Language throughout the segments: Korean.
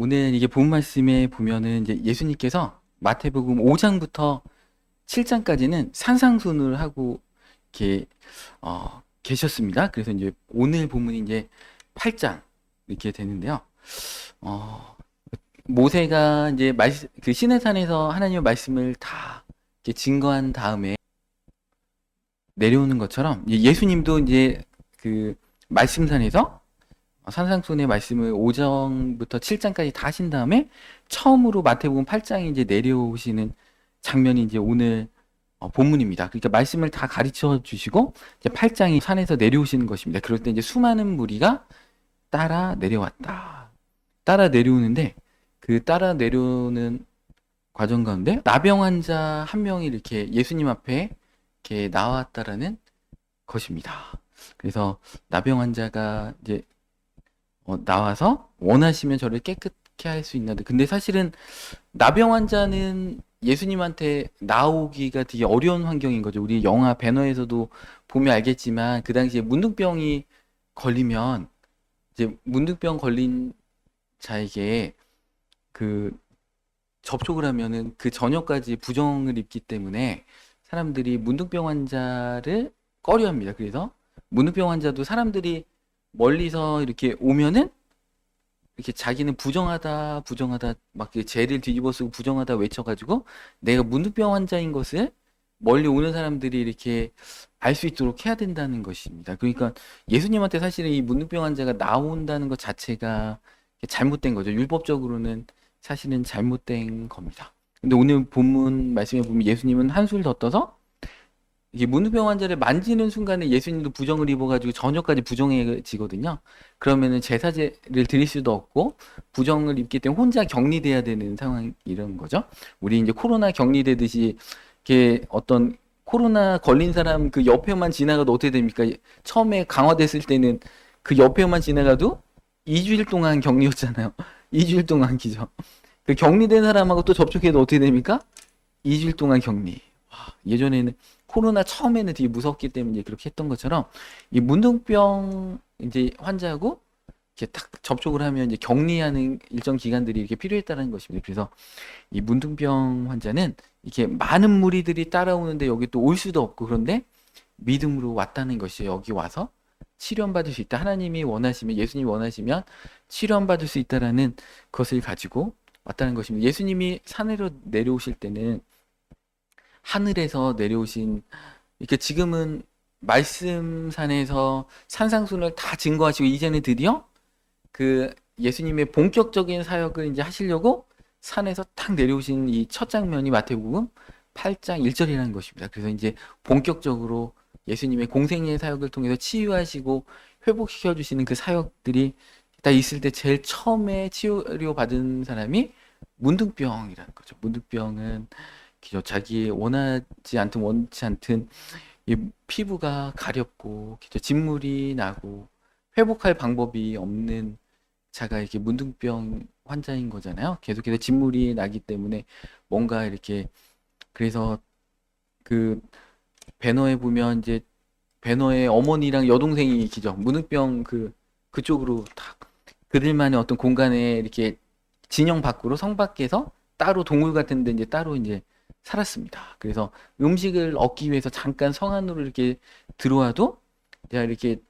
오늘 이게 본 말씀에 보면은 이제 예수님께서 마태복음 5장부터 7장까지는 산상순을 하고 이렇게 계셨습니다. 그래서 이제 오늘 본문이 이제 8장 이렇게 되는데요. 어, 모세가 이제 그 시내산에서 하나님의 말씀을 다 이렇게 증거한 다음에 내려오는 것처럼 예수님도 이제 그 말씀산에서 산상순의 말씀을 5장부터 7장까지 다 하신 다음에 처음으로 마태복음 8장에 이제 내려오시는 장면이 이제 오늘 본문입니다. 그러니까 말씀을 다 가르쳐 주시고 이제 8장이 산에서 내려오시는 것입니다. 그럴 때 이제 수많은 무리가 따라 내려왔다. 따라 내려오는데 그 따라 내려오는 과정 가운데 나병 환자 한 명이 이렇게 예수님 앞에 이렇게 나왔다라는 것입니다. 그래서 나병 환자가 이제 나와서 원하시면 저를 깨끗게 할 수 있나도. 근데 사실은 나병 환자는 예수님한테 나오기가 되게 어려운 환경인 거죠. 우리 영화 배너에서도 보면 알겠지만 그 당시에 문둥병이 걸리면 이제 문둥병 걸린 자에게 그 접촉을 하면은 그 전역까지 부정을 입기 때문에 사람들이 문둥병 환자를 꺼려합니다. 그래서 문둥병 환자도 사람들이 멀리서 이렇게 오면은 이렇게 자기는 부정하다 부정하다 막 죄를 뒤집어 쓰고 부정하다 외쳐가지고 내가 문둥병 환자인 것을 멀리 오는 사람들이 이렇게 알 수 있도록 해야 된다는 것입니다. 그러니까 예수님한테 사실은 이 문둥병 환자가 나온다는 것 자체가 잘못된 거죠. 율법적으로는 사실은 잘못된 겁니다. 근데 오늘 본문 말씀에 보면 예수님은 한술 더 떠서 이게 문둥병 환자를 만지는 순간에 예수님도 부정을 입어가지고 저녁까지 부정해지거든요. 그러면은 제사제를 드릴 수도 없고 부정을 입기 때문에 혼자 격리돼야 되는 상황 이런 거죠. 우리 이제 코로나 격리되듯이 이렇게 어떤 코로나 걸린 사람 그 옆에만 지나가도 어떻게 됩니까? 처음에 강화됐을 때는 그 옆에만 지나가도 2주일 동안 격리였잖아요. 2주일 동안 기죠. 그 격리된 사람하고 또 접촉해도 어떻게 됩니까? 2주일 동안 격리. 와, 예전에는 코로나 처음에는 되게 무섭기 때문에 이제 그렇게 했던 것처럼 이 문둥병 이제 환자하고 이렇게 딱 접촉을 하면 이제 격리하는 일정 기간들이 이렇게 필요했다는 것입니다. 그래서 이 문둥병 환자는 이렇게 많은 무리들이 따라오는데 여기 또 올 수도 없고 그런데 믿음으로 왔다는 것이 여기 와서 치료받을 수 있다. 하나님이 원하시면 예수님이 원하시면 치료받을 수 있다라는 것을 가지고 왔다는 것입니다. 예수님이 산으로 내려오실 때는 하늘에서 내려오신 이렇게 지금은 말씀산에서 산상순을 다 증거하시고 이제는 드디어 그 예수님의 본격적인 사역을 이제 하시려고 산에서 탁 내려오신 이 첫 장면이 마태복음 8장 1절이라는 것입니다. 그래서 이제 본격적으로 예수님의 공생의 사역을 통해서 치유하시고 회복시켜 주시는 그 사역들이 딱 있을 때 제일 처음에 치료 받은 사람이 문둥병이라는 거죠. 문둥병은 그죠. 자기 원하지 않든 원치 않든 이 피부가 가렵고 그죠. 진물이 나고 회복할 방법이 없는 자가 이렇게 문둥병 환자인 거잖아요. 계속해서 진물이 나기 때문에 뭔가 이렇게 그래서 그 배너에 보면 이제 배너의 어머니랑 여동생이 기죠. 문둥병 그쪽으로 다 그들만의 어떤 공간에 이렇게 진영 밖으로 성 밖에서 따로 동굴 같은 데 이제 따로 이제 살았습니다. 그래서 음식을 얻기 위해서 잠깐 성 안으로 이렇게 들어와도 내가 이렇게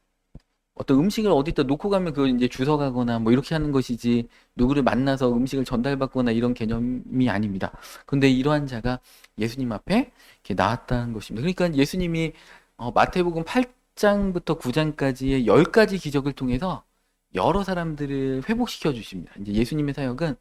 어떤 음식을 어디다 놓고 가면 그걸 이제 주워 가거나 뭐 이렇게 하는 것이지 누구를 만나서 음식을 전달받거나 이런 개념이 아닙니다. 근데 이러한 자가 예수님 앞에 이렇게 나왔다는 것입니다. 그러니까 예수님이 마태복음 8장부터 9장까지의 10가지 기적을 통해서 여러 사람들을 회복시켜 주십니다. 이제 예수님의 사역은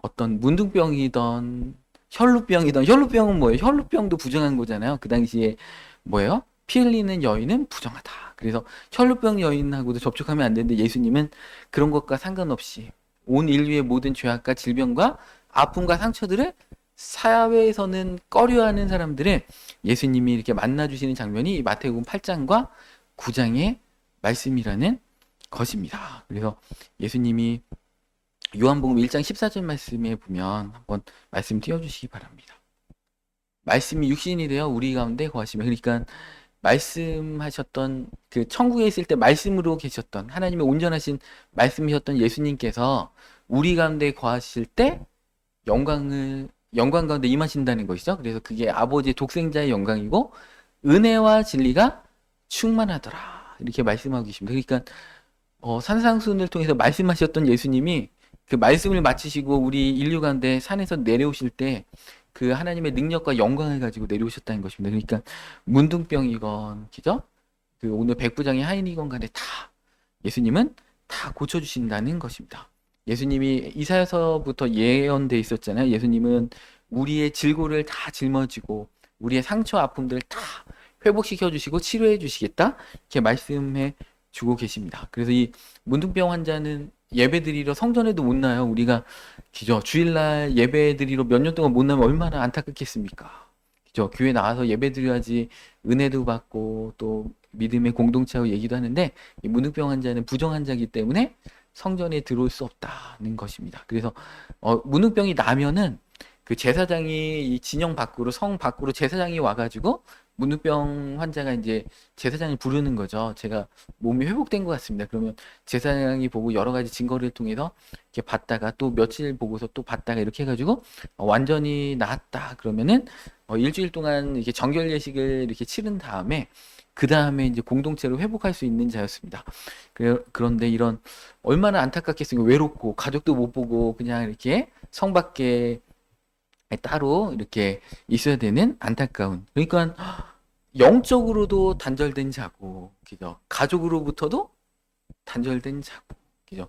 어떤 문둥병이던 혈루병은 뭐예요? 혈루병도 부정한 거잖아요. 그 당시에 뭐예요? 피 흘리는 여인은 부정하다. 그래서 혈루병 여인하고도 접촉하면 안 되는데 예수님은 그런 것과 상관없이 온 인류의 모든 죄악과 질병과 아픔과 상처들을 사회에서는 꺼려하는 사람들을 예수님이 이렇게 만나주시는 장면이 마태복음 8장과 9장의 말씀이라는 것입니다. 그래서 예수님이 요한복음 1장 14절 말씀에 보면 한번 말씀 띄워주시기 바랍니다. 말씀이 육신이 되어 우리 가운데 거하시며 그러니까 말씀하셨던 그 천국에 있을 때 말씀으로 계셨던 하나님의 온전하신 말씀이셨던 예수님께서 우리 가운데 거하실 때 영광 가운데 임하신다는 것이죠. 그래서 그게 아버지의 독생자의 영광이고 은혜와 진리가 충만하더라. 이렇게 말씀하고 계십니다. 그러니까 산상수훈을 통해서 말씀하셨던 예수님이 그 말씀을 마치시고 우리 인류 가운데 산에서 내려오실 때 그 하나님의 능력과 영광을 가지고 내려오셨다는 것입니다. 그러니까 문둥병이건 그죠? 그 오늘 백부장의 하인이건 간에 다 예수님은 다 고쳐주신다는 것입니다. 예수님이 이사야서부터 예언돼 있었잖아요. 예수님은 우리의 질고를 다 짊어지고 우리의 상처 아픔들을 다 회복시켜 주시고 치료해 주시겠다 이렇게 말씀해 주고 계십니다. 그래서 이 문둥병 환자는 예배드리러 성전에도 못 나요. 우리가 그죠? 주일날 예배드리러 몇 년 동안 못 나면 얼마나 안타깝겠습니까? 그죠? 교회 나와서 예배드려야지 은혜도 받고 또 믿음의 공동체하고 얘기도 하는데 이 문둥병 환자는 부정 환자이기 때문에 성전에 들어올 수 없다는 것입니다. 그래서 문둥병이 나면은 그 제사장이 이 진영 밖으로 성 밖으로 제사장이 와가지고 문둥병 환자가 이제 제사장을 부르는 거죠. 제가 몸이 회복된 것 같습니다. 그러면 제사장이 보고 여러 가지 증거를 통해서 이렇게 봤다가 또 며칠 보고서 또 봤다가 이렇게 해가지고 완전히 나았다 그러면은 일주일 동안 이렇게 정결 예식을 이렇게 치른 다음에 그 다음에 이제 공동체로 회복할 수 있는 자였습니다. 그런데 이런 얼마나 안타깝겠어요. 외롭고 가족도 못 보고 그냥 이렇게 성 밖에 따로 이렇게 있어야 되는 안타까운. 그러니까 영적으로도 단절된 자고, 그죠? 가족으로부터도 단절된 자고, 그죠?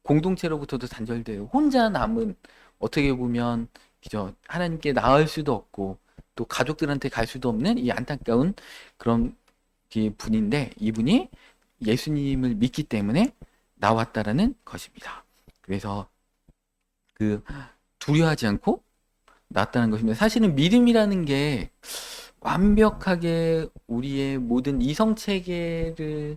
공동체로부터도 단절되고 혼자 남은 어떻게 보면 그죠? 하나님께 나을 수도 없고 또 가족들한테 갈 수도 없는 이 안타까운 그런 분인데 이분이 예수님을 믿기 때문에 나왔다라는 것입니다. 그래서 그 두려워하지 않고 나왔다는 것입니다. 사실은 믿음이라는 게 완벽하게 우리의 모든 이성 체계로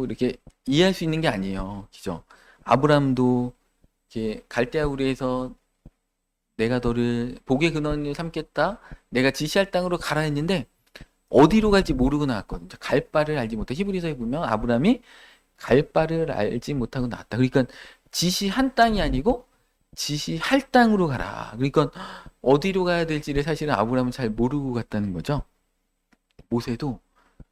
이렇게 이해할 수 있는 게 아니에요. 그죠? 아브라함도 이렇게 갈대아 우리에서 내가 너를 복의 근원을 삼겠다. 내가 지시할 땅으로 가라 했는데 어디로 갈지 모르고 나왔거든요. 갈 바를 알지 못해. 히브리서에 보면 아브라함이 갈 바를 알지 못하고 나왔다. 그러니까 지시한 땅이 아니고 지시할 땅으로 가라. 그러니까 어디로 가야 될지를 사실은 아브라함은 잘 모르고 갔다는 거죠. 모세도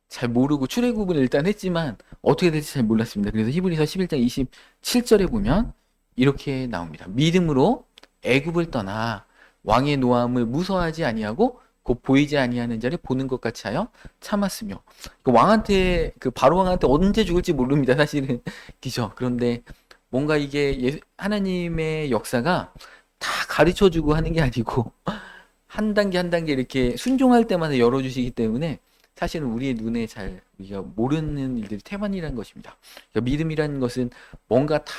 잘 모르고 출애굽을 일단 했지만 어떻게 될지 잘 몰랐습니다. 그래서 히브리서 11장 27절에 보면 이렇게 나옵니다. 믿음으로 애굽을 떠나 왕의 노함을 무서워하지 아니하고 곧 보이지 아니하는 자를 보는 것 같이 하여 참았으며 그 왕한테 그 바로 왕한테 언제 죽을지 모릅니다. 사실은 그죠. 그런데 뭔가 이게 하나님의 역사가 다 가르쳐주고 하는 게 아니고 한 단계 한 단계 이렇게 순종할 때마다 열어주시기 때문에 사실은 우리의 눈에 잘 우리가 모르는 일들이 태반이라는 것입니다. 그러니까 믿음이라는 것은 뭔가 다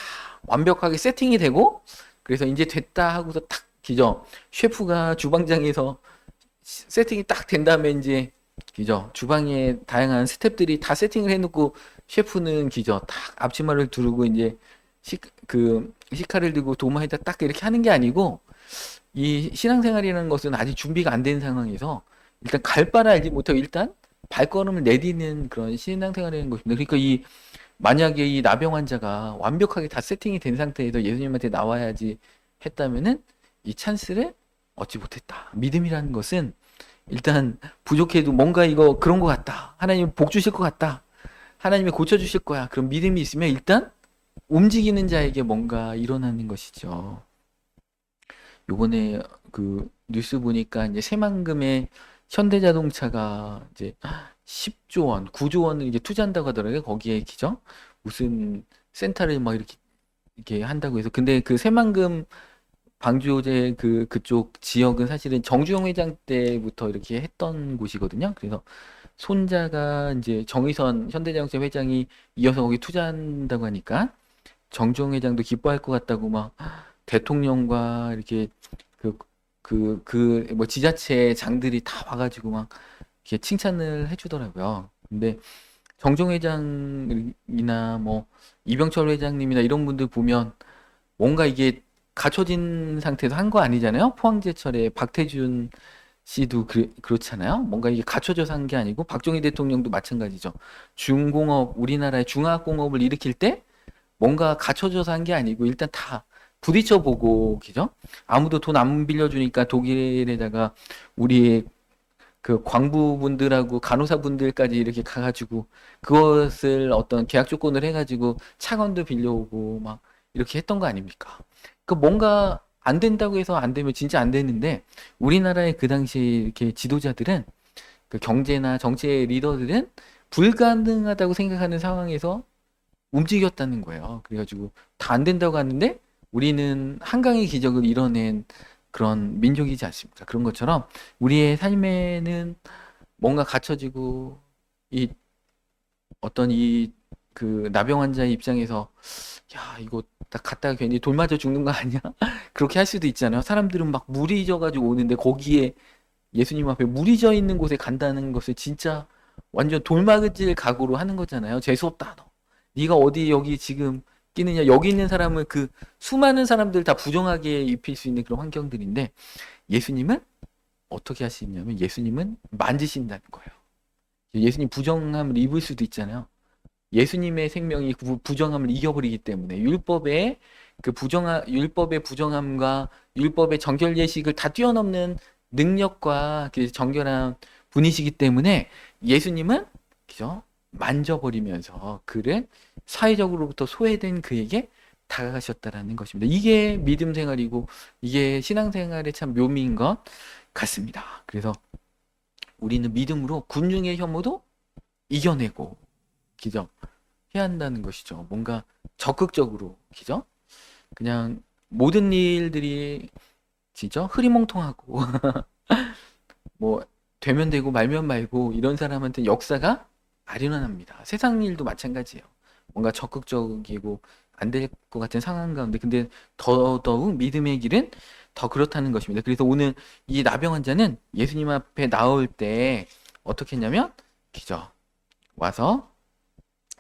완벽하게 세팅이 되고 그래서 이제 됐다 하고서 탁 기죠. 셰프가 주방장에서 세팅이 딱 된 다음에 이제 기죠. 주방에 다양한 스태프들이 다 세팅을 해놓고 셰프는 기죠. 딱 앞치마를 두르고 이제 시카를 들고 도마에다 딱 이렇게 하는 게 아니고 이 신앙생활이라는 것은 아직 준비가 안 된 상황에서 일단 갈 바를 알지 못하고 일단 발걸음을 내디는 그런 신앙생활이라는 것입니다. 그러니까 만약에 이 나병 환자가 완벽하게 다 세팅이 된 상태에서 예수님한테 나와야지 했다면은 이 찬스를 얻지 못했다. 믿음이라는 것은 일단 부족해도 뭔가 이거 그런 것 같다. 하나님 복 주실 것 같다. 하나님이 고쳐주실 거야. 그런 믿음이 있으면 일단 움직이는 자에게 뭔가 일어나는 것이죠. 요번에 그 뉴스 보니까 이제 새만금의 현대자동차가 이제 10조 원, 9조 원을 이제 투자한다고 하더라고요. 거기에 기죠. 무슨 센터를 막 이렇게 한다고 해서. 근데 그 새만금 방주제 그쪽 지역은 사실은 정주영 회장 때부터 이렇게 했던 곳이거든요. 그래서 손자가 이제 정의선 현대자동차 회장이 이어서 거기 투자한다고 하니까 정주영 회장도 기뻐할 것 같다고 막 대통령과 이렇게 뭐 지자체 장들이 다 와가지고 막 이렇게 칭찬을 해주더라고요. 근데 정종 회장이나 뭐 이병철 회장님이나 이런 분들 보면 뭔가 이게 갖춰진 상태에서 한 거 아니잖아요. 포항제철에 박태준 씨도 그렇잖아요. 뭔가 이게 갖춰져서 한 게 아니고 박정희 대통령도 마찬가지죠. 중공업, 우리나라의 중화공업을 일으킬 때 뭔가 갖춰져서 한 게 아니고 일단 다 부딪혀 보고, 그죠? 아무도 돈 안 빌려주니까 독일에다가 우리의 그 광부분들하고 간호사분들까지 이렇게 가가지고 그것을 어떤 계약 조건을 해가지고 차관도 빌려오고 막 이렇게 했던 거 아닙니까? 그 뭔가 안 된다고 해서 안 되면 진짜 안 되는데 우리나라의 그 당시 이렇게 지도자들은 그 경제나 정치의 리더들은 불가능하다고 생각하는 상황에서 움직였다는 거예요. 그래가지고 다 안 된다고 하는데 우리는 한강의 기적을 이뤄낸 그런 민족이지 않습니까? 그런 것처럼 우리의 삶에는 뭔가 갖춰지고 이 어떤 이 그 나병 환자의 입장에서 야 이거 딱 갔다가 괜히 돌 맞아 죽는 거 아니야? 그렇게 할 수도 있잖아요. 사람들은 막 물이 져가지고 오는데 거기에 예수님 앞에 물이 져 있는 곳에 간다는 것을 진짜 완전 돌 맞을 각오로 하는 거잖아요. 재수없다 너. 네가 어디 여기 지금 끼느냐? 여기 있는 사람을 그 수많은 사람들 다 부정하게 입힐 수 있는 그런 환경들인데 예수님은 어떻게 하시냐면 예수님은 만지신다는 거예요. 예수님 부정함을 입을 수도 있잖아요. 예수님의 생명이 부정함을 이겨버리기 때문에 율법의 율법의 부정함과 율법의 정결 예식을 다 뛰어넘는 능력과 그 정결한 분이시기 때문에 예수님은 그죠? 만져버리면서 그를 사회적으로부터 소외된 그에게 다가가셨다라는 것입니다. 이게 믿음 생활이고 이게 신앙생활의 참 묘미인 것 같습니다. 그래서 우리는 믿음으로 군중의 혐오도 이겨내고 기죠. 해야 한다는 것이죠. 뭔가 적극적으로 기죠. 그냥 모든 일들이 진짜 흐리멍텅하고 뭐 되면 되고 말면 말고 이런 사람한테 역사가 안 일어납니다. 세상 일도 마찬가지예요. 뭔가 적극적이고 안 될 것 같은 상황 가운데 근데 더더욱 믿음의 길은 더 그렇다는 것입니다. 그래서 오늘 이 나병 환자는 예수님 앞에 나올 때 어떻게 했냐면 기죠. 와서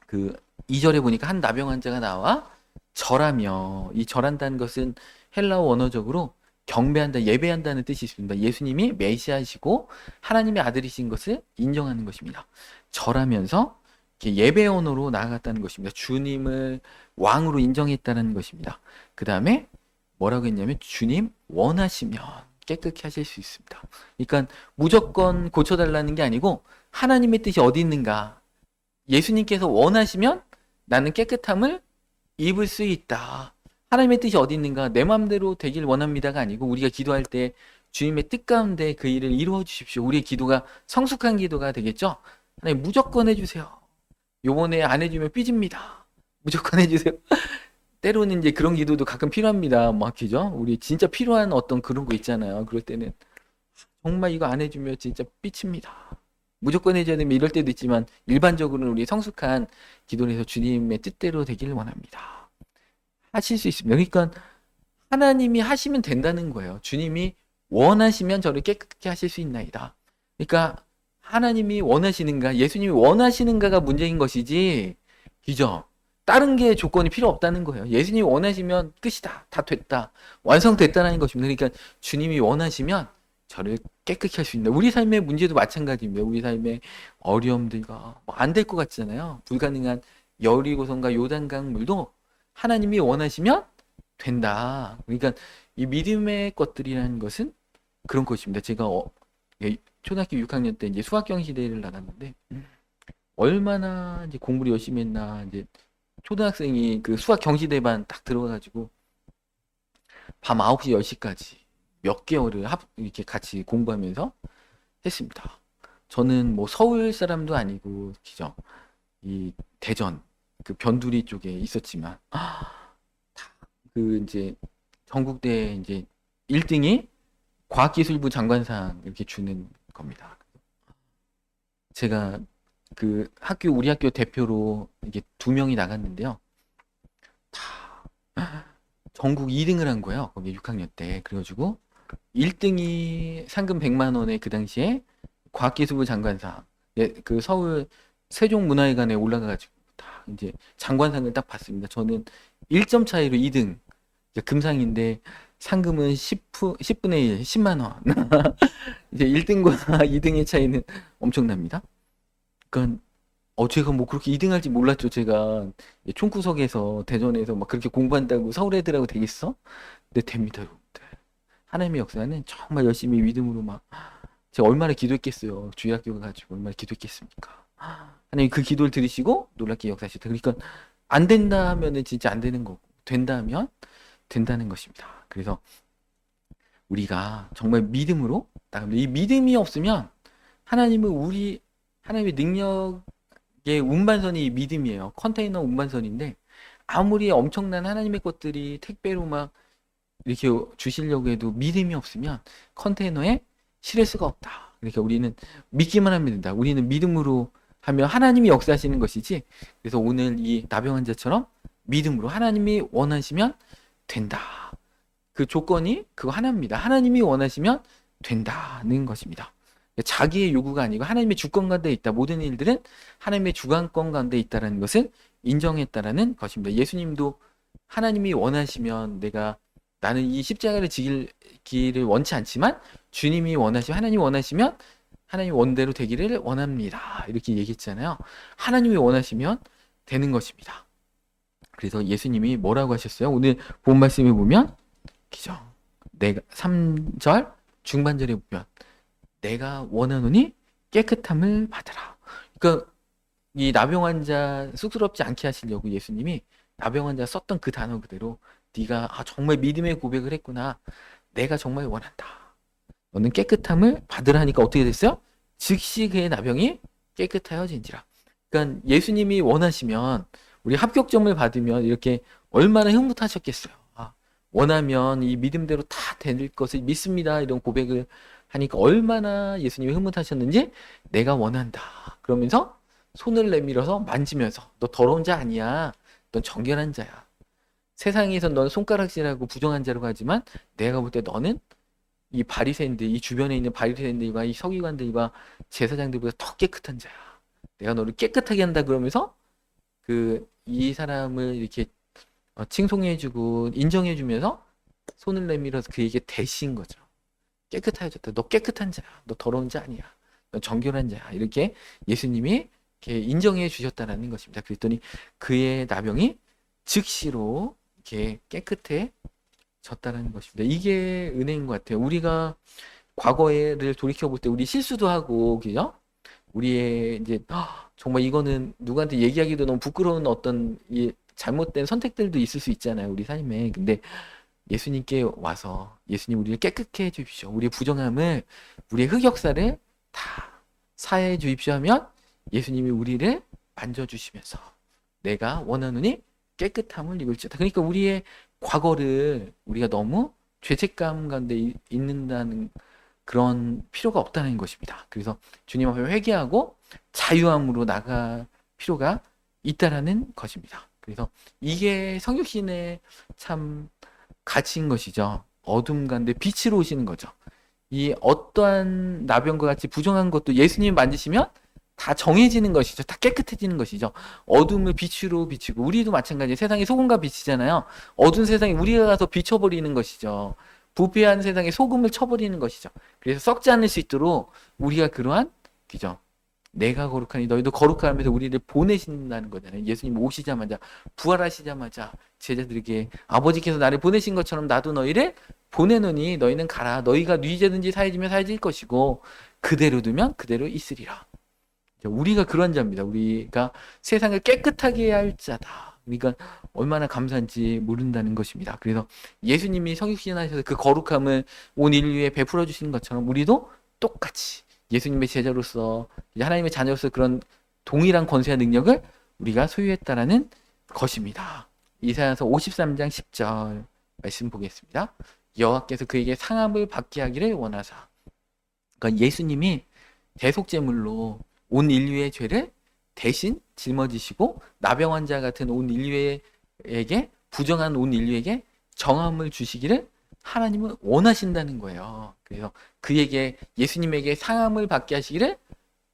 그 2절에 보니까 한 나병 환자가 나와 절하며 이 절한다는 것은 헬라어 원어적으로 경배한다, 예배한다는 뜻이 있습니다. 예수님이 메시아시고 하나님의 아들이신 것을 인정하는 것입니다. 절하면서 예배 언어로 나아갔다는 것입니다. 주님을 왕으로 인정했다는 것입니다. 그 다음에 뭐라고 했냐면 주님 원하시면 깨끗게 하실 수 있습니다. 그러니까 무조건 고쳐달라는 게 아니고 하나님의 뜻이 어디 있는가 예수님께서 원하시면 나는 깨끗함을 입을 수 있다. 하나님의 뜻이 어디 있는가? 내 마음대로 되길 원합니다가 아니고 우리가 기도할 때 주님의 뜻 가운데 그 일을 이루어 주십시오. 우리의 기도가 성숙한 기도가 되겠죠? 하나님 무조건 해주세요. 요번에 안 해주면 삐집니다. 무조건 해주세요. 때로는 이제 그런 기도도 가끔 필요합니다. 그죠? 우리 진짜 필요한 어떤 그런 거 있잖아요. 그럴 때는 정말 이거 안 해주면 진짜 삐칩니다. 무조건 해줘야 되면 이럴 때도 있지만 일반적으로는 우리 성숙한 기도를 해서 주님의 뜻대로 되기를 원합니다. 하실 수 있습니다. 그러니까 하나님이 하시면 된다는 거예요. 주님이 원하시면 저를 깨끗게 하실 수 있나이다. 그러니까 하나님이 원하시는가, 예수님이 원하시는가가 문제인 것이지, 그죠? 다른 게 조건이 필요 없다는 거예요. 예수님이 원하시면 끝이다. 다 됐다. 완성됐다는 것입니다. 그러니까 주님이 원하시면 저를 깨끗게 할 수 있다. 우리 삶의 문제도 마찬가지입니다. 우리 삶의 어려움들과 안 될 것 같잖아요. 불가능한 여리고성과 요단강 물도 하나님이 원하시면 된다. 그러니까 이 믿음의 것들이라는 것은 그런 것입니다. 제가 초등학교 6학년 때 이제 수학경 시대를 나갔는데 얼마나 이제 공부를 열심히 했나 이제 초등학생이 그 수학 경시대반 딱 들어가가지고 밤 9시 10시까지 몇 개월을 이렇게 같이 공부하면서 했습니다. 저는 뭐 서울 사람도 아니고 그죠? 이 대전 그 변두리 쪽에 있었지만 그 이제 전국대 이제 1등이 과학기술부 장관상 이렇게 주는 겁니다. 제가 그 우리 학교 대표로 이게 2명이 나갔는데요. 다 전국 2등을 한 거예요. 거기 6학년 때. 그래가지고 1등이 상금 100만 원에 그 당시에 과학기술부 장관상, 그 서울 세종문화회관에 올라가가지고 다 이제 장관상을 딱 받습니다. 저는 1점 차이로 2등, 금상인데 상금은 10분의 1, 10만 원. 이제 1등과 2등의 차이는 엄청납니다. 그러니까 제가 뭐 그렇게 2등 할지 몰랐죠. 제가 총구석에서 대전에서 막 그렇게 공부한다고 서울 애들하고 되겠어? 근데 됩니다, 여러분들. 하나님의 역사는 정말 열심히 믿음으로 막 제가 얼마나 기도했겠어요. 주일학교 가지고 얼마나 기도했겠습니까? 하나님 그 기도를 들으시고 놀랍게 역사하셨다. 그러니까 안 된다 하면은 진짜 안 되는 거고 된다 하면 된다는 것입니다. 그래서 우리가 정말 믿음으로 나갑니다. 이 믿음이 없으면 하나님은 하나님의 능력의 운반선이 이 믿음이에요. 컨테이너 운반선인데 아무리 엄청난 하나님의 것들이 택배로 막 이렇게 주시려고 해도 믿음이 없으면 컨테이너에 실을 수가 없다. 그러니까 우리는 믿기만 하면 된다. 우리는 믿음으로 하면 하나님이 역사하시는 것이지. 그래서 오늘 이 나병 환자처럼 믿음으로 하나님이 원하시면 된다. 그 조건이 그거 하나입니다. 하나님이 원하시면 된다는 것입니다. 자기의 요구가 아니고 하나님의 주권 가운데 있다. 모든 일들은 하나님의 주관권 가운데 있다는 것을 인정했다라는 것입니다. 예수님도 하나님이 원하시면 나는 이 십자가를 지기를 원치 않지만 주님이 원하시면 하나님이 원하시면 하나님 원대로 되기를 원합니다. 이렇게 얘기했잖아요. 하나님이 원하시면 되는 것입니다. 그래서 예수님이 뭐라고 하셨어요? 오늘 본 말씀에 보면 기죠. 내가 3절 중반절에 보면 내가 원하노니 깨끗함을 받으라. 그러니까 이 나병 환자 쑥스럽지 않게 하시려고 예수님이 나병 환자 썼던 그 단어 그대로 네가 정말 믿음의 고백을 했구나. 내가 정말 원한다. 너는 깨끗함을 받으라니까 어떻게 됐어요? 즉시 그의 나병이 깨끗하여진지라. 그러니까 예수님이 원하시면 우리 합격점을 받으면 이렇게 얼마나 흐뭇하셨겠어요. 원하면 이 믿음대로 다 될 것을 믿습니다. 이런 고백을 하니까 얼마나 예수님이 흐뭇하셨는지 내가 원한다. 그러면서 손을 내밀어서 만지면서 너 더러운 자 아니야. 넌 정결한 자야. 세상에선 넌 손가락질하고 부정한 자라고 하지만 내가 볼 때 너는 이 바리새인들, 이 주변에 있는 바리새인들과 이 서기관들과 제사장들보다 더 깨끗한 자야. 내가 너를 깨끗하게 한다 그러면서 이 사람을 이렇게 칭송해주고 인정해주면서 손을 내밀어서 그에게 대신 거죠. 깨끗해졌다. 너 깨끗한 자야. 너 더러운 자 아니야. 너 정결한 자야. 이렇게 예수님이 이렇게 인정해 주셨다는 것입니다. 그랬더니 그의 나병이 즉시로 이렇게 깨끗해졌다는 것입니다. 이게 은혜인 것 같아요. 우리가 과거를 돌이켜 볼 때 우리 실수도 하고, 그죠? 우리의 이제 정말 이거는 누구한테 얘기하기도 너무 부끄러운 어떤 이 잘못된 선택들도 있을 수 있잖아요. 우리 삶에. 근데 예수님께 와서 예수님 우리를 깨끗게 해 주십시오. 우리의 부정함을, 우리의 흑역사를 다 사해 주십시오 하면 예수님이 우리를 만져주시면서 내가 원하노니 깨끗함을 입을지어다. 그러니까 우리의 과거를 우리가 너무 죄책감 가운데 있는다는 그런 필요가 없다는 것입니다. 그래서 주님 앞에 회개하고 자유함으로 나갈 필요가 있다라는 것입니다. 그래서 이게 성육신의 참 가치인 것이죠. 어둠 가운데 빛으로 오시는 거죠. 이 어떠한 나병과 같이 부정한 것도 예수님 만지시면 다 정해지는 것이죠. 다 깨끗해지는 것이죠. 어둠을 빛으로 비추고 우리도 마찬가지예요. 세상이 소금과 빛이잖아요. 어두운 세상에 우리가 가서 비춰버리는 것이죠. 부패한 세상에 소금을 쳐버리는 것이죠. 그래서 썩지 않을 수 있도록 우리가 그러한 그죠? 내가 거룩하니 너희도 거룩하면서 우리를 보내신다는 거잖아요. 예수님 오시자마자 부활하시자마자 제자들에게 아버지께서 나를 보내신 것처럼 나도 너희를 보내노니 너희는 가라. 너희가 뉘재든지 사해지면 사해질 것이고 그대로 두면 그대로 있으리라. 우리가 그런 자입니다. 우리가 세상을 깨끗하게 할 자다. 그러니까 얼마나 감사한지 모른다는 것입니다. 그래서 예수님이 성육신하셔서 그 거룩함을 온 인류에 베풀어 주시는 것처럼 우리도 똑같이 예수님의 제자로서 하나님의 자녀로서 그런 동일한 권세와 능력을 우리가 소유했다라는 것입니다. 이사야서 53장 10절 말씀 보겠습니다. 여호와께서 그에게 상함을 받게 하기를 원하사. 그러니까 예수님이 대속제물로 온 인류의 죄를 대신 짊어지시고 나병 환자 같은 온 인류에게 부정한 온 인류에게 정함을 주시기를 하나님은 원하신다는 거예요. 그래서 그에게 예수님에게 상함을 받게 하시기를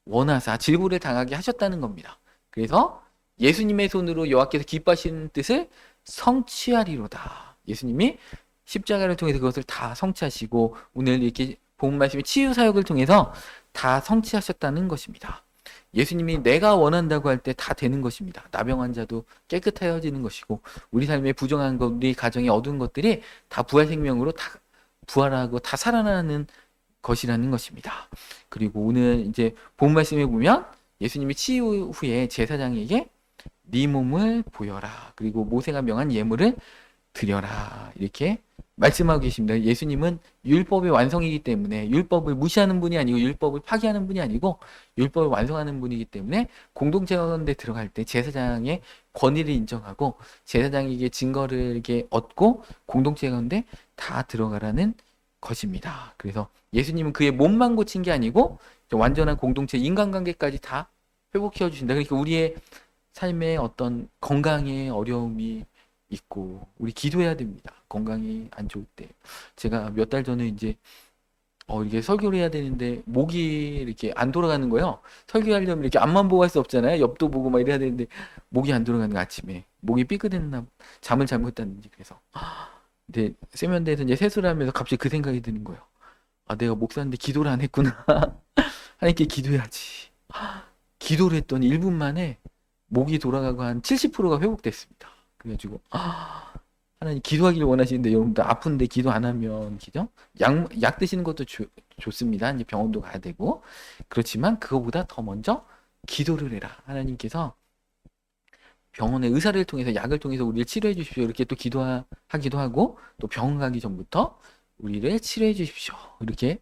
원하사 질고를 당하게 하셨다는 겁니다. 그래서 예수님의 손으로 여호와께서 기뻐하시는 뜻을 성취하리로다. 예수님이 십자가를 통해서 그것을 다 성취하시고 오늘 이렇게 본문 말씀의 치유 사역을 통해서 다 성취하셨다는 것입니다. 예수님이 내가 원한다고 할 때 다 되는 것입니다. 나병 환자도 깨끗해지는 것이고 우리 삶의 부정한 것, 우리 가정의 어두운 것들이 다 부활 생명으로 다 부활하고 다 살아나는 것이라는 것입니다. 그리고 오늘 이제 본 말씀에 보면 예수님이 치유 후에 제사장에게 네 몸을 보여라. 그리고 모세가 명한 예물을 드려라. 이렇게 말씀하고 계십니다. 예수님은 율법의 완성이기 때문에 율법을 무시하는 분이 아니고 율법을 파기하는 분이 아니고 율법을 완성하는 분이기 때문에 공동체 가운데 들어갈 때 제사장의 권위를 인정하고 제사장에게 증거를 이렇게 얻고 공동체 가운데 다 들어가라는 것입니다. 그래서 예수님은 그의 몸만 고친 게 아니고 완전한 공동체 인간관계까지 다 회복해 주신다. 그러니까 우리의 삶에 어떤 건강에 어려움이 있고 우리 기도해야 됩니다. 건강이 안 좋을 때. 제가 몇 달 전에 이제 이게 설교를 해야 되는데 목이 이렇게 안 돌아가는 거예요. 설교하려면 이렇게 앞만 보고 할 수 없잖아요. 옆도 보고 막 이래야 되는데 목이 안 돌아가는 거 아침에. 목이 삐끗했나 잠을 잘못했다는지 그래서. 근데 세면대에서 이제 세수를 하면서 갑자기 그 생각이 드는 거예요. 아, 내가 목사인데 기도를 안 했구나. 하나님께 기도해야지. 기도를 했더니 1분 만에 목이 돌아가고 한 70%가 회복됐습니다. 그래가지고 하나님 기도하기를 원하시는데 여러분들 아픈데 기도 안 하면 그죠? 약 드시는 것도 좋습니다. 이제 병원도 가야 되고 그렇지만 그거보다 더 먼저 기도를 해라. 하나님께서 병원의 의사를 통해서 약을 통해서 우리를 치료해 주십시오. 이렇게 또 기도하기도 하고 또 병원 가기 전부터 우리를 치료해 주십시오. 이렇게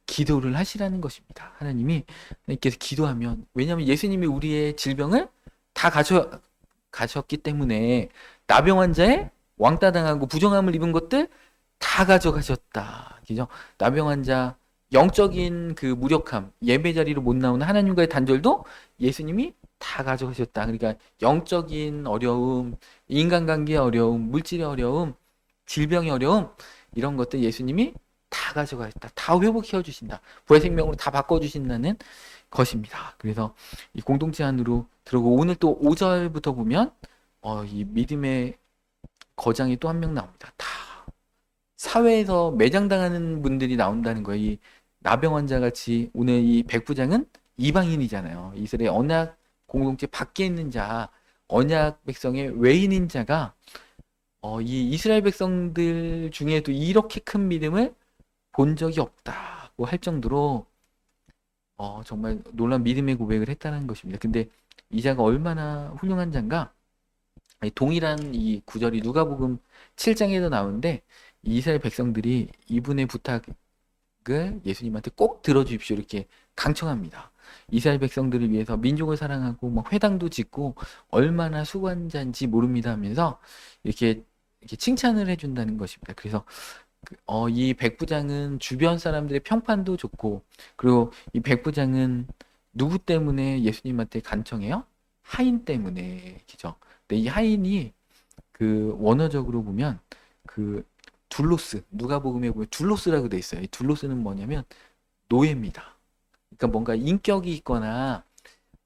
기도를 하시라는 것입니다. 하나님께서 기도하면 왜냐하면 예수님이 우리의 질병을 다 가셨기 때문에 나병 환자의 왕따 당하고 부정함을 입은 것들 다 가져가셨다. 그죠? 나병 환자 영적인 그 무력함, 예배 자리로 못 나오는 하나님과의 단절도 예수님이 다 가져가셨다. 그러니까 영적인 어려움, 인간관계의 어려움, 물질의 어려움, 질병의 어려움 이런 것들 예수님이 다 가져가셨다. 다 회복해 주신다. 부활 생명으로 다 바꿔 주신다는 것입니다. 그래서 이 공동체 안으로 들어오고 오늘 또 5절부터 보면 이 믿음의 거장이 또 한 명 나옵니다. 다 사회에서 매장당하는 분들이 나온다는 거예요. 이 나병 환자 같이 오늘 이 백부장은 이방인이잖아요. 이스라엘 언약 공동체 밖에 있는 자, 언약 백성의 외인인 자가 이 이스라엘 백성들 중에도 이렇게 큰 믿음을 본 적이 없다고 할 정도로 정말 놀라운 믿음의 고백을 했다는 것입니다. 근데 이 자가 얼마나 훌륭한 자인가? 동일한 이 구절이 누가복음 7장에도 나오는데 이스라엘 백성들이 이분의 부탁을 예수님한테 꼭 들어주십시오 이렇게 강청합니다. 이스라엘 백성들을 위해서 민족을 사랑하고 막 회당도 짓고 얼마나 수고한 자인지 모릅니다 하면서 이렇게 칭찬을 해준다는 것입니다. 그래서 이 백부장은 주변 사람들의 평판도 좋고 그리고 이 백부장은 누구 때문에 예수님한테 간청해요? 하인 때문에 그죠? 근데 이 하인이 그 원어적으로 보면 그 둘로스 누가복음에 보면 둘로스라고 돼 있어요. 이 둘로스는 뭐냐면 노예입니다. 그러니까 뭔가 인격이 있거나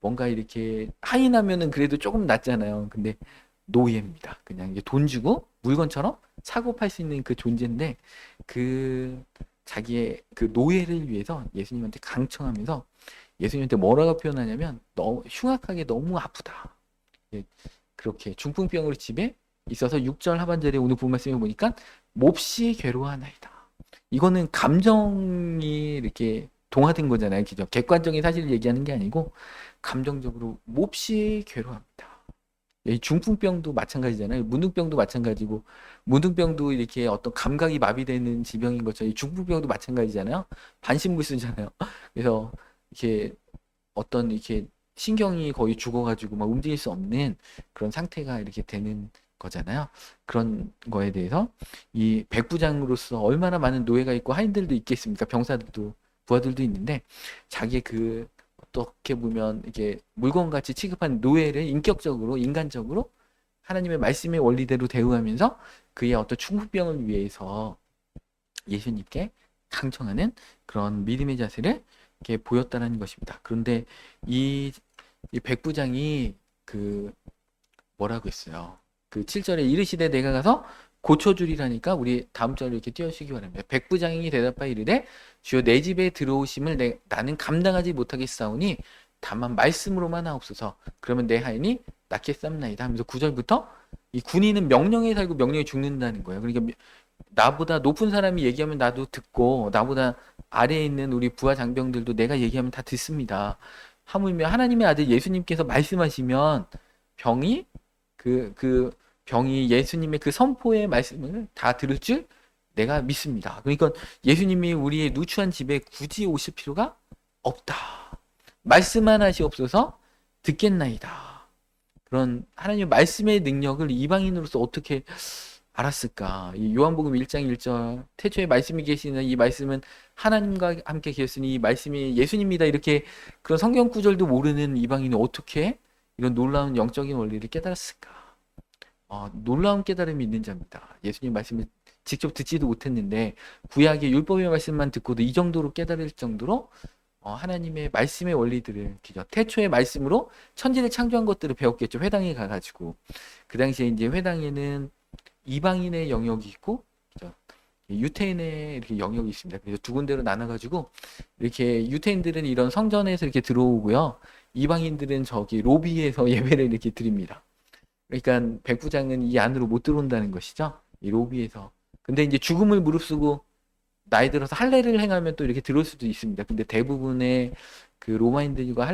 뭔가 이렇게 하인하면은 그래도 조금 낫잖아요. 근데 노예입니다. 그냥 이제 돈 주고 물건처럼 사고 팔 수 있는 그 존재인데 그 자기의 그 노예를 위해서 예수님한테 강청하면서 예수님한테 뭐라고 표현하냐면 너무 흉악하게 너무 아프다. 그렇게 중풍병으로 집에 있어서 6절 하반절에 오늘 본 말씀에 보니까 몹시 괴로워하나이다. 이거는 감정이 이렇게 동화된 거잖아요. 그죠? 객관적인 사실을 얘기하는 게 아니고 감정적으로 몹시 괴로워합니다. 이 중풍병도 마찬가지잖아요. 문둥병도 마찬가지고 문둥병도 이렇게 어떤 감각이 마비되는 지병인 것처럼 이 중풍병도 마찬가지잖아요. 반신불수잖아요. 그래서 이렇게 어떤 이렇게 신경이 거의 죽어가지고 막 움직일 수 없는 그런 상태가 이렇게 되는 거잖아요. 그런 거에 대해서 이 백부장으로서 얼마나 많은 노예가 있고 하인들도 있겠습니까? 병사들도 부하들도 있는데 자기의 그 어떻게 보면 이게 물건같이 취급한 노예를 인격적으로 인간적으로 하나님의 말씀의 원리대로 대우하면서 그의 어떤 충분병을 위해서 예수님께 강청하는 그런 믿음의 자세를 이렇게 보였다는 것입니다. 그런데 이 백부장이 그 뭐라고 했어요? 그 7절에 이르시되 내가 가서 고쳐주리라니까 우리 다음 절로 이렇게 띄워주시기 바랍니다. 백부장이 대답하여 이르되 주여 내 집에 들어오심을 나는 감당하지 못하겠사오니 다만 말씀으로만 하옵소서. 그러면 내 하인이 낫겠삼나이다 하면서 9절부터 이 군인은 명령에 살고 명령에 죽는다는 거예요. 그러니까 나보다 높은 사람이 얘기하면 나도 듣고 나보다 아래에 있는 우리 부하 장병들도 내가 얘기하면 다 듣습니다. 하물며 하나님의 아들 예수님께서 말씀하시면 병이 그 병이 예수님의 그 선포의 말씀을 다 들을 줄 내가 믿습니다. 그러니까 예수님이 우리의 누추한 집에 굳이 오실 필요가 없다. 말씀만 하시옵소서 듣겠나이다. 그런 하나님의 말씀의 능력을 이방인으로서 어떻게 알았을까? 이 요한복음 1장 1절 태초에 말씀이 계시는 이 말씀은 하나님과 함께 계셨으니 이 말씀이 예수님이다. 이렇게 그런 성경 구절도 모르는 이방인이 어떻게 이런 놀라운 영적인 원리를 깨달았을까? 놀라운 깨달음이 있는 자입니다. 예수님 말씀을 직접 듣지도 못했는데 구약의 율법의 말씀만 듣고도 이 정도로 깨달을 정도로 하나님의 말씀의 원리들을 태초의 말씀으로 천지를 창조한 것들을 배웠겠죠. 회당에 가가지고 그 당시에 이제 회당에는 이방인의 영역이 있고 유태인의 이렇게 영역이 있습니다. 그래서 두 군데로 나눠가지고 이렇게 유태인들은 이런 성전에서 이렇게 들어오고요. 이방인들은 저기 로비에서 예배를 이렇게 드립니다. 그러니까 백부장은 이 안으로 못 들어온다는 것이죠. 이 로비에서. 근데 이제 죽음을 무릅쓰고 나이 들어서 할례를 행하면 또 이렇게 들어올 수도 있습니다. 근데 대부분의 그 로마인들과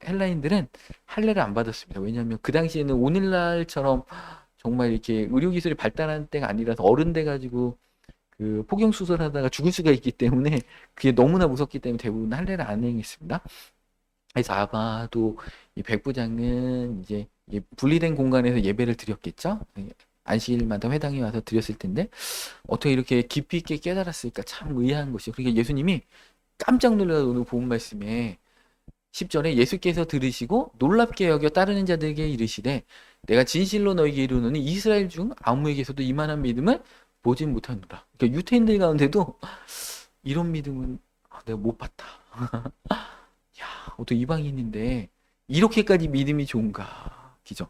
헬라인들은 할례를 안 받았습니다. 왜냐하면 그 당시에는 오늘날처럼 정말 이렇게 의료기술이 발달한 때가 아니라서 어른 돼가지고 그 포경수술하다가 죽을 수가 있기 때문에 그게 너무나 무섭기 때문에 대부분 할례를 안 행했습니다. 그래서 아마도 이 백부장은 이제 분리된 공간에서 예배를 드렸겠죠. 안식일마다 회당에 와서 드렸을 텐데 어떻게 이렇게 깊이 있게 깨달았을까 참 의아한 것이요. 그러니까 예수님이 깜짝 놀라서 오늘 본 말씀에 10절에 예수께서 들으시고 놀랍게 여겨 따르는 자들에게 이르시되 내가 진실로 너에게 이르노니 이스라엘 중 아무에게서도 이만한 믿음을 보지 못하노라. 그러니까 유태인들 가운데도 이런 믿음은 내가 못 봤다. 야, 어떻게 이방인인데 이렇게까지 믿음이 좋은가? 기죠.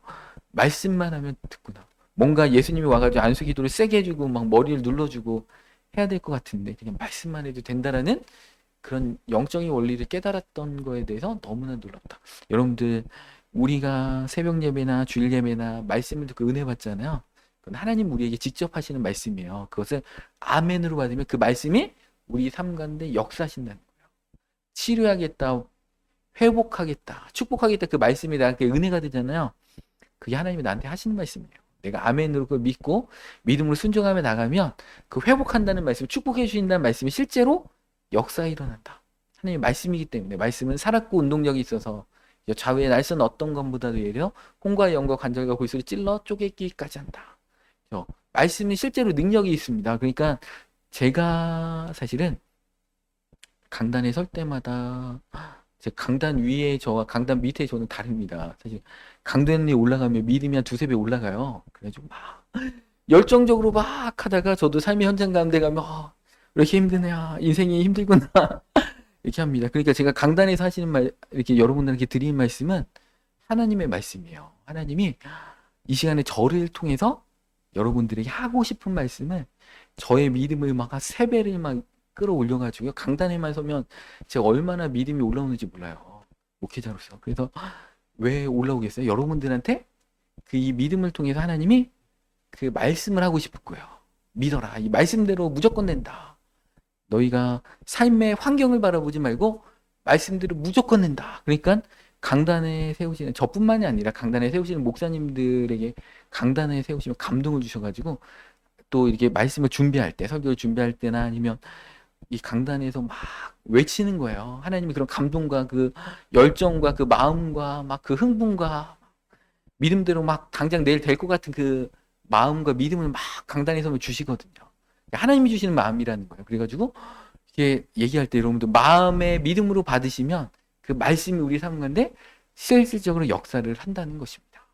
말씀만 하면 듣구나. 뭔가 예수님이 와가지고 안수 기도를 세게 해주고 막 머리를 눌러주고 해야 될 것 같은데 그냥 말씀만 해도 된다라는 그런 영적인 원리를 깨달았던 거에 대해서 너무나 놀랍다. 여러분들 우리가 새벽 예배나 주일 예배나 말씀을 듣고 은혜 받잖아요. 그건 하나님 우리에게 직접 하시는 말씀이에요. 그것을 아멘으로 받으면 그 말씀이 우리 삶 가운데 역사하신다는 거예요. 치료하겠다, 회복하겠다, 축복하겠다 그 말씀이 나한테 은혜가 되잖아요. 그게 하나님이 나한테 하시는 말씀이에요. 내가 아멘으로 그걸 믿고 믿음으로 순종하며 나가면 그 회복한다는 말씀, 축복해 주신다는 말씀이 실제로 역사에 일어난다. 하나님의 말씀이기 때문에 말씀은 살았고 운동력이 있어서 좌우의 날선 어떤 것보다도 예려 홍과 영과 관절과 골수를 찔러 쪼개기까지 한다. 말씀이 실제로 능력이 있습니다. 그러니까 제가 사실은 강단에 설 때마다 제 강단 위에 저와 강단 밑에 저는 다릅니다. 사실 강단에 올라가면 믿음이 한 두세 배 올라가요. 그래가지고 막 열정적으로 막 하다가 저도 삶의 현장 가운데 가면 왜 이렇게 힘드냐, 인생이 힘들구나 이렇게 합니다. 그러니까 제가 강단에서 하시는 말 이렇게 여러분들에게 드리는 말씀은 하나님의 말씀이에요. 하나님이 이 시간에 저를 통해서 여러분들에게 하고 싶은 말씀을 저의 믿음을 막 한 3배를 막 끌어올려가지고요. 강단에만 서면 제가 얼마나 믿음이 올라오는지 몰라요. 목회자로서. 그래서 왜 올라오겠어요? 여러분들한테 그 이 믿음을 통해서 하나님이 그 말씀을 하고 싶을 거예요. 믿어라. 이 말씀대로 무조건 된다. 너희가 삶의 환경을 바라보지 말고 말씀대로 무조건 된다. 그러니까 강단에 세우시는 저뿐만이 아니라 강단에 세우시는 목사님들에게 강단에 세우시면 감동을 주셔가지고 또 이렇게 말씀을 준비할 때 설교를 준비할 때나 아니면 이 강단에서 막 외치는 거예요. 하나님이 그런 감동과 그 열정과 그 마음과 막 그 흥분과 믿음대로 막 당장 내일 될 것 같은 그 마음과 믿음을 막 강단에서 주시거든요. 하나님이 주시는 마음이라는 거예요. 그래가지고 이렇게 얘기할 때 여러분들 마음의 믿음으로 받으시면 그 말씀이 우리 삶 가운데 실질적으로 역사를 한다는 것입니다.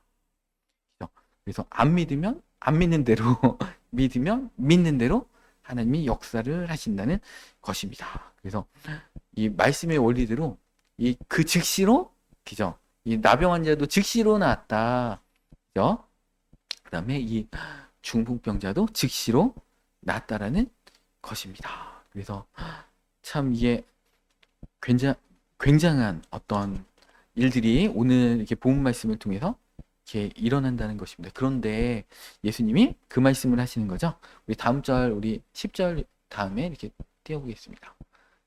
그래서 안 믿으면 안 믿는 대로 믿으면 믿는 대로 하나님이 역사를 하신다는 것입니다. 그래서 이 말씀의 원리대로 그 즉시로 그죠? 이 나병 환자도 즉시로 나았다. 그죠? 그다음에 이 중풍병자도 즉시로 낫다라는 것입니다. 그래서 참 이게 굉장한 어떤 일들이 오늘 이렇게 본문 말씀을 통해서 이렇게 일어난다는 것입니다. 그런데 예수님이 그 말씀을 하시는 거죠. 우리 다음 절, 우리 10절 다음에 이렇게 띄워보겠습니다.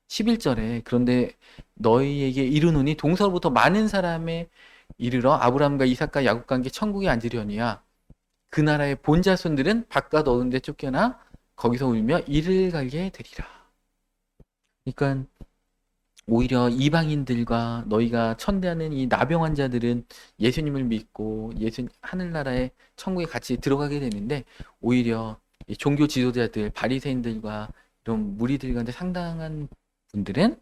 11절에 그런데 너희에게 이르노니 동서로부터 많은 사람에 이르러 아브라함과 이삭과 야곱과 함께 천국에 앉으려니와 그 나라의 본자손들은 바깥 어두운 데 쫓겨나 거기서 울며 이를 갈게 되리라. 그러니까 오히려 이방인들과 너희가 천대하는 이 나병 환자들은 예수님을 믿고 하늘나라의 천국에 같이 들어가게 되는데, 오히려 이 종교 지도자들, 바리새인들과 이런 무리들 가운데 상당한 분들은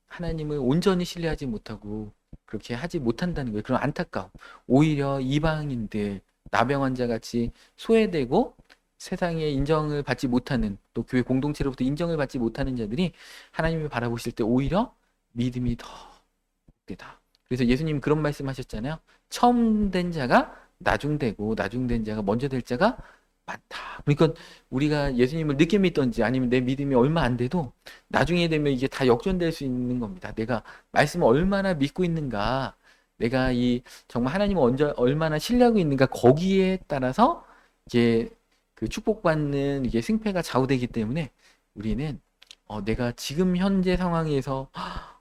하나님을 온전히 신뢰하지 못하고 그렇게 하지 못한다는 거예요. 그런 안타까움. 오히려 이방인들, 나병 환자 같이 소외되고 세상에 인정을 받지 못하는, 또 교회 공동체로부터 인정을 받지 못하는 자들이 하나님을 바라보실 때 오히려 믿음이 더 없다. 그래서 예수님 그런 말씀하셨잖아요. 처음 된 자가 나중되고 나중된 자가 먼저 될 자가 많다. 그러니까 우리가 예수님을 늦게 믿던지 아니면 내 믿음이 얼마 안 돼도 나중에 되면 이게 다 역전될 수 있는 겁니다. 내가 말씀을 얼마나 믿고 있는가, 내가 이 정말 하나님을 얼마나 신뢰하고 있는가, 거기에 따라서 이게 그 축복받는 이게 승패가 좌우되기 때문에 우리는 내가 지금 현재 상황에서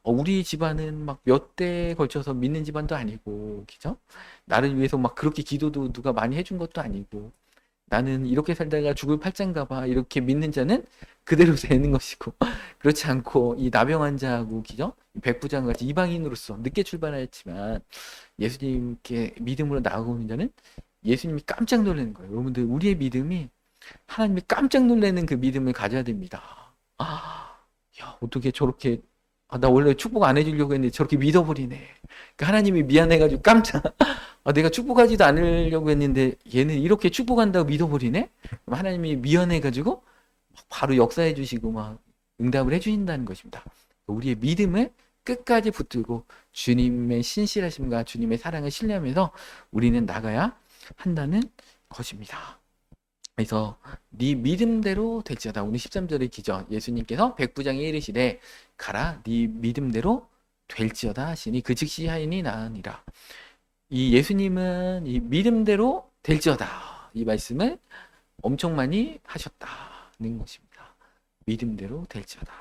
우리 집안은 막 몇 대에 걸쳐서 믿는 집안도 아니고, 그죠? 나를 위해서 막 그렇게 기도도 누가 많이 해준 것도 아니고, 나는 이렇게 살다가 죽을 팔짱가 봐, 이렇게 믿는 자는 그대로 되는 것이고, 그렇지 않고 이 나병 환자하고, 그죠? 백부장 같이 이방인으로서 늦게 출발했지만 예수님께 믿음으로 나아오는 자는 예수님이 깜짝 놀라는 거예요. 여러분들, 우리의 믿음이 하나님이 깜짝 놀라는 그 믿음을 가져야 됩니다. 야, 어떻게 저렇게, 나 원래 축복 안 해주려고 했는데 저렇게 믿어버리네. 그러니까 하나님이 미안해가지고 깜짝, 내가 축복하지도 않으려고 했는데 얘는 이렇게 축복한다고 믿어버리네? 그럼 하나님이 미안해가지고 바로 역사해 주시고 막 응답을 해주신다는 것입니다. 우리의 믿음을 끝까지 붙들고 주님의 신실하심과 주님의 사랑을 신뢰하면서 우리는 나가야 한다는 것입니다. 그래서 네 믿음대로 될지어다. 오늘 13절의 기죠. 예수님께서 백부장에 이르시되 가라, 네 믿음대로 될지어다 하시니 그 즉시 하인이 나으니라. 이 예수님은 이 믿음대로 될지어다, 이 말씀을 엄청 많이 하셨다는 것입니다. 믿음대로 될지어다.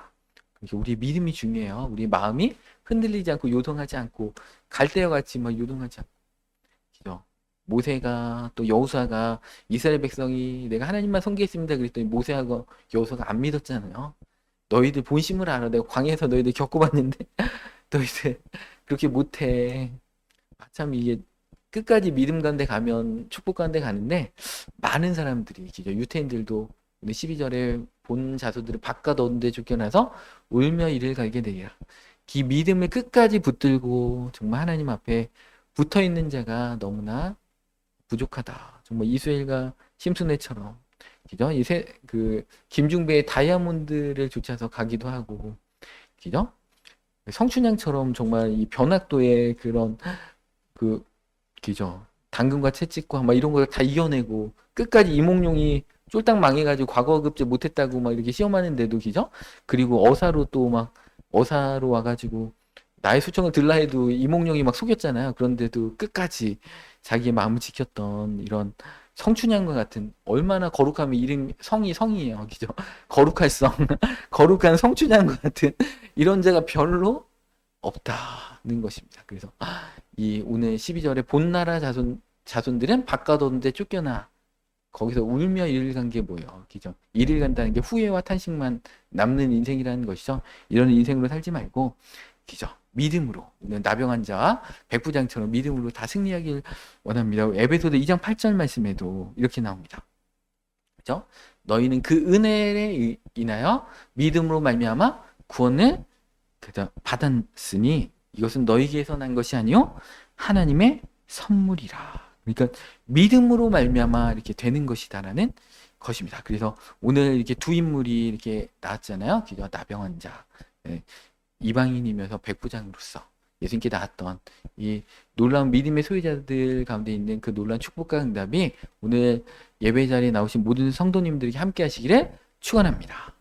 우리 믿음이 중요해요. 우리 마음이 흔들리지 않고 요동하지 않고 갈대와 같이 막 요동하지 않고, 그죠? 모세가 또 여호수아가 이스라엘 백성이 내가 하나님만 섬기겠습니다 그랬더니 모세하고 여호수아가 안 믿었잖아요. 너희들 본심을 알아. 내가 광야에서 너희들 겪어봤는데 너희들 그렇게 못해. 참 이게 끝까지 믿음 가운데 가면 축복 가운데 가는데, 많은 사람들이, 그죠? 유태인들도 12절에 본 자손들을 바깥 어두운 데 쫓겨나서 울며 이를 갈게 되리라. 이 믿음을 끝까지 붙들고 정말 하나님 앞에 붙어 있는 자가 너무나 부족하다. 정말 이스라엘과 심순애처럼, 그죠? 김중배의 다이아몬드를 쫓아서 가기도 하고, 그죠? 성춘향처럼 정말 이 변학도의 그런 그죠? 당근과 채찍과 막 이런 걸 다 이겨내고 끝까지 이몽룡이 쫄딱 망해가지고 과거급제 못했다고 막 이렇게 시험하는데도, 그죠? 그리고 어사로 와가지고 나의 수청을 들라 해도 이몽룡이 막 속였잖아요. 그런데도 끝까지 자기의 마음을 지켰던 이런 성춘향과 같은, 얼마나 거룩하면 성이에요. 그죠? 거룩할 성, 거룩한 성춘향과 같은 이런 자가 별로 없다는 것입니다. 그래서 이 오늘 12절에 본나라 자손들은 바깥 어두운 데 쫓겨나 거기서 울며 이를 간 게 뭐예요? 그죠? 이를 간다는 게 후회와 탄식만 남는 인생이라는 것이죠. 이런 인생으로 살지 말고, 그죠? 믿음으로, 나병 환자와 백부장처럼 믿음으로 다 승리하길 원합니다. 에베소서 2장 8절 말씀에도 이렇게 나옵니다. 그죠? 너희는 그 은혜에 인하여 믿음으로 말미암아 구원을 받았으니 이것은 너희에게서 난 것이 아니요 하나님의 선물이라. 그러니까 믿음으로 말미암아 이렇게 되는 것이다라는 것입니다. 그래서 오늘 이렇게 두 인물이 이렇게 나왔잖아요. 나병 환자, 이방인이면서 백부장으로서 예수님께 나왔던 이 놀라운 믿음의 소유자들 가운데 있는 그 놀라운 축복과 응답이 오늘 예배 자리에 나오신 모든 성도님들에게 함께 하시기를 축원합니다.